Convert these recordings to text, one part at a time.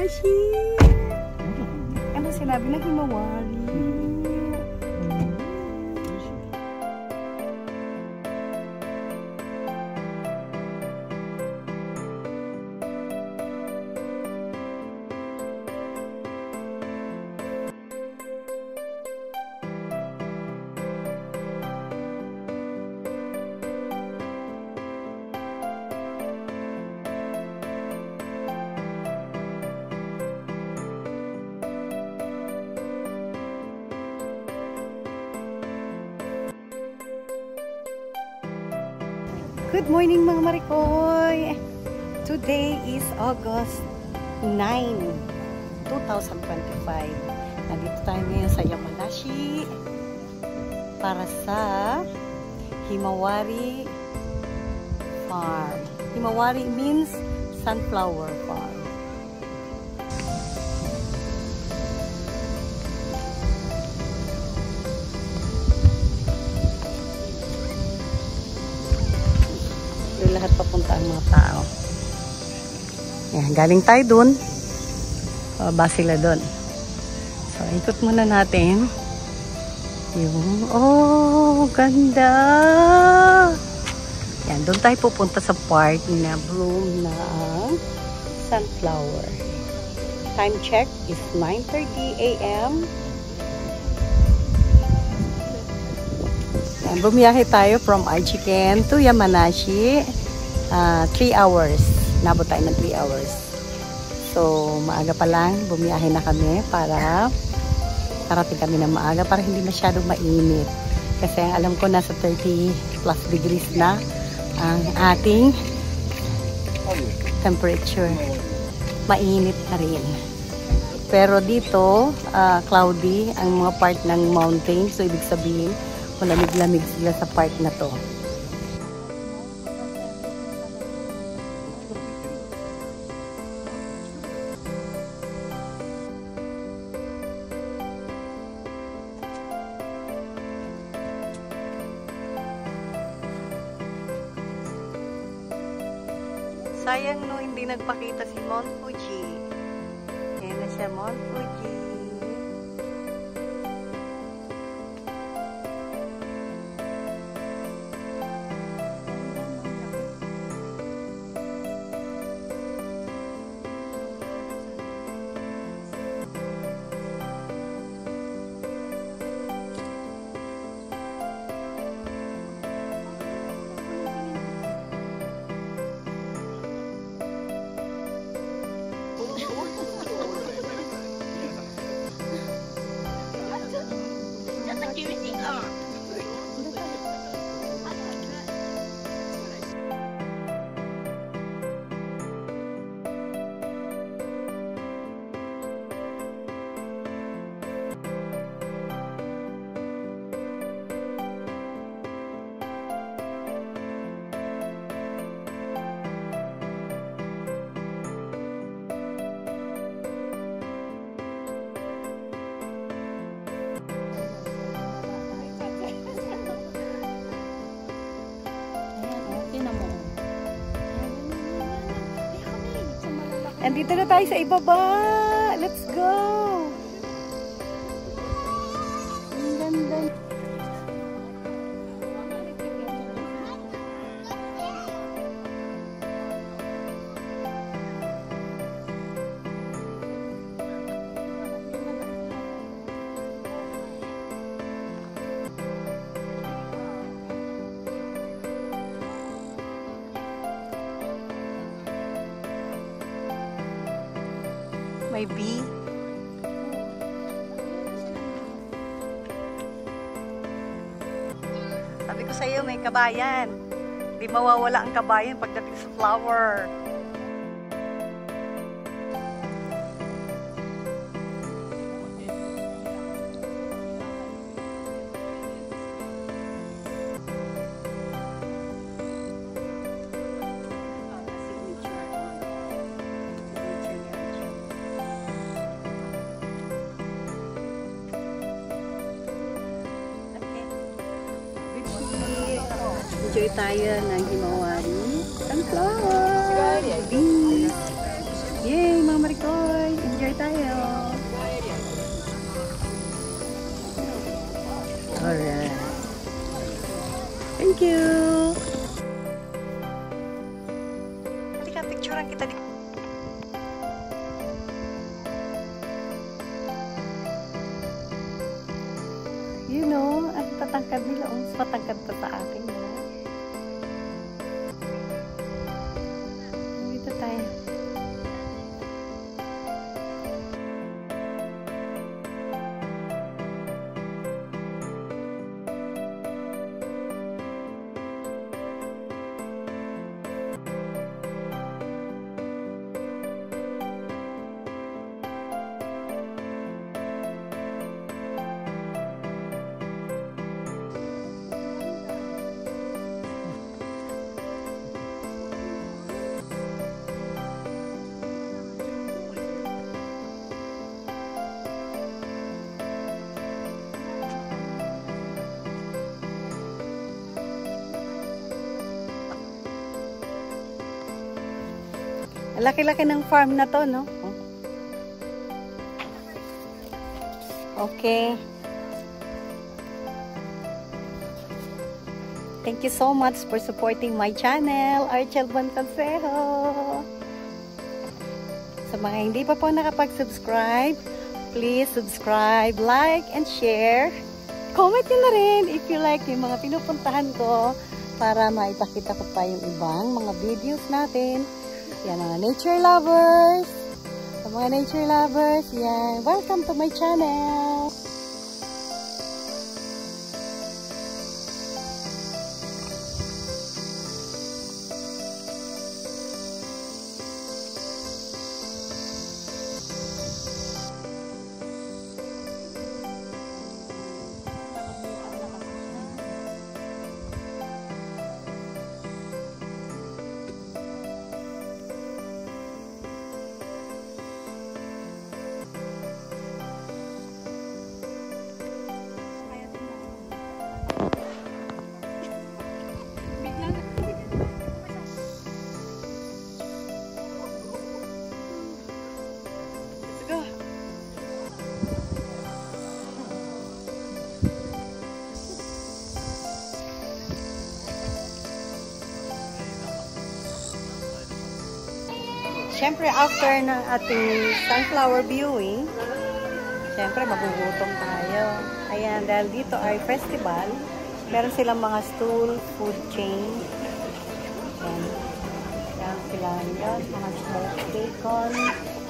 Yamanashi! Ano sinabi ng Himawari? Good morning mga Marikoy! Today is August 9, 2025. Nandito tayo ngayon sa Yamanashi para sa Himawari Farm. Himawari means sunflower farm. Lahat papunta ang mga tao. Yan, galing tayo dun. Baba sila dun. So, ikot muna natin. Yung, oh, ganda! Yan, dun tayo pupunta sa part na bloom na sunflower. Time check is 9:30 AM. Yan, bumiyahe tayo from Aichiken to Yamanashi. 3 hours. Nabot tayo ng 3 hours. So, maaga pa lang, bumiyahe na kami para karating kami ng maaga para hindi masyadong mainit. Kasi alam ko nasa 30 plus degrees na ang ating temperature. Mainit na rin. Pero dito, cloudy ang mga part ng mountain. So, ibig sabihin, malamig-lamig sila sa part na to. Sayang no, hindi nagpakita si Mount Fuji. Ayan na siya, Mount Fuji. Andito na tayo sa ibaba. Let's go! Ang ganda. May bee. Sabi ko sa iyo, may kabayan. Di mawawala ang kabayan pagdating sa flower. Enjoy tayo ng Himawari sunflower beans. Yay, mga Marikoy! Enjoy tayo. Alright. Thank you. Halika, picturean kita dito. You know, ang tatangkad nila. Mas matangkad pa sa akin. Dito tayo. Laki-laki ng farm na to, no? Okay. Thank you so much for supporting my channel, Archel Bonconsejo. Sa mga hindi pa po nakapag-subscribe, please subscribe, like, and share. Comment nyo na rin if you like yung mga pinupuntahan ko para maipakita ko pa yung ibang mga videos natin. Yan, mga nature lovers. Sa mga nature lovers, yan. Welcome to my channel. Siyempre, after ng ating sunflower viewing, siyempre, magugutom tayo. Ayan, dahil dito ay festival, meron silang mga stool, food chain. Ayan. Ayan sila yun, mga smoked bacon.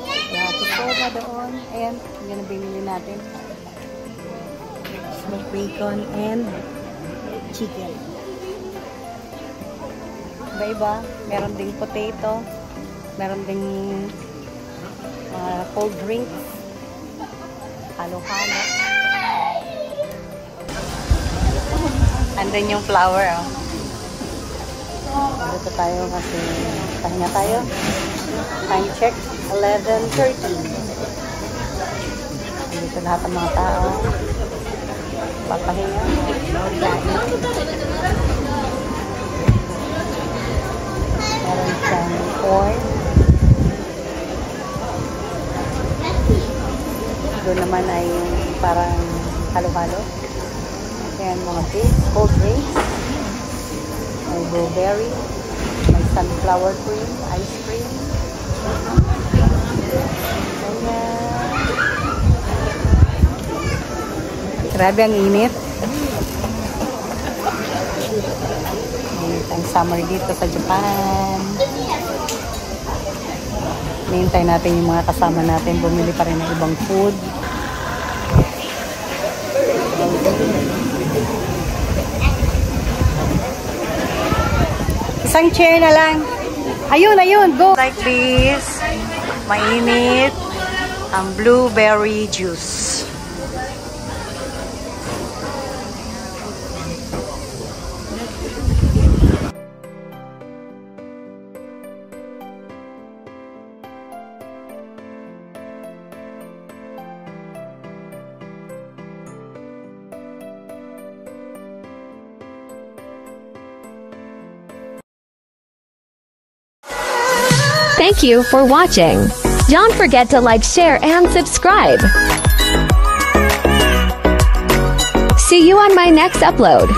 Ayan, soda doon. Ayan, yun ang binili natin. Smoked bacon and chicken. Iba-iba. Meron ding potato. Meron ding cold drinks, halo-halo. Andun yung flower, oh. Dito tayo kasi pahinga tayo. Time check, 11:30. Dito lahat ng mga tao. Papahinga. Meron siyang corn. Doon naman ay parang halo-halo. Ayan, mga drinks, cold drinks. May blueberry. May sunflower cream, ice cream. Ayan. Grabe ang init. Init ang summer dito sa Japan. Nihintay natin yung mga kasama natin. Bumili pa rin ng ibang food. Isang chair na lang. Ayun, ayun. Go! Like this. Mainit. Ang blueberry juice. Thank you for watching. Don't forget to like, share, and subscribe. See you on my next upload.